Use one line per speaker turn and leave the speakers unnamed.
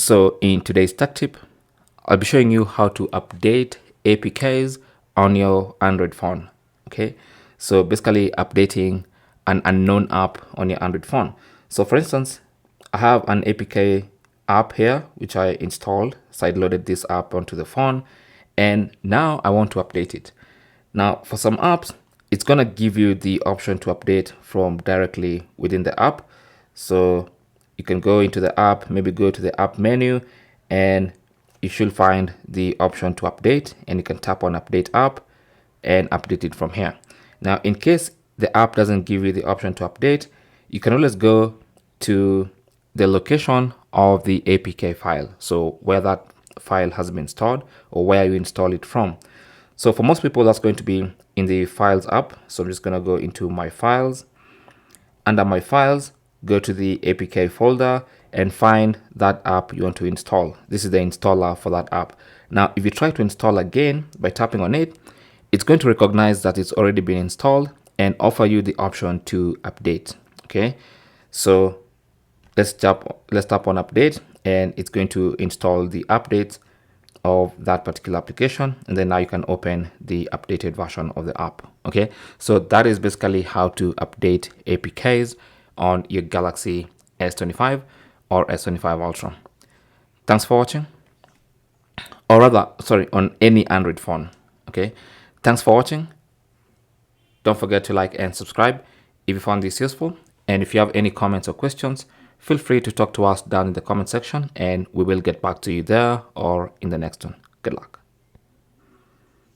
So in today's tech tip, I'll be showing you how to update APKs on your Android phone. Okay, so basically updating an unknown app on your Android phone. So for instance, I have an APK app here which I installed. So I loaded this app onto the phone, and now I want to update it. Now for some apps, it's gonna give you the option to update from directly within the app. So you can go into the app, maybe go to the app menu, and you should find the option to update, and you can tap on update app and update it from here. Now, in case the app doesn't give you the option to update, you can always go to the location of the APK file. So where that file has been stored or where you install it from. So for most people, that's going to be in the files app. So I'm just going to go into my files. Under my files, go to the APK folder and find that app you want to install. This is the installer for that app. Now, if you try to install again by tapping on it, it's going to recognize that it's already been installed and offer you the option to update. Okay, so let's tap on update, and it's going to install the updates of that particular application, and then now you can open the updated version of the app. Okay, so that is basically how to update APKs on your Galaxy S25 or S25 Ultra. Thanks for watching, or rather, sorry, on any Android phone. Okay, thanks for watching. Don't forget to like and subscribe if you found this useful, and if you have any comments or questions, feel free to talk to us down in the comment section, and we will get back to you there or in the next one. Good luck.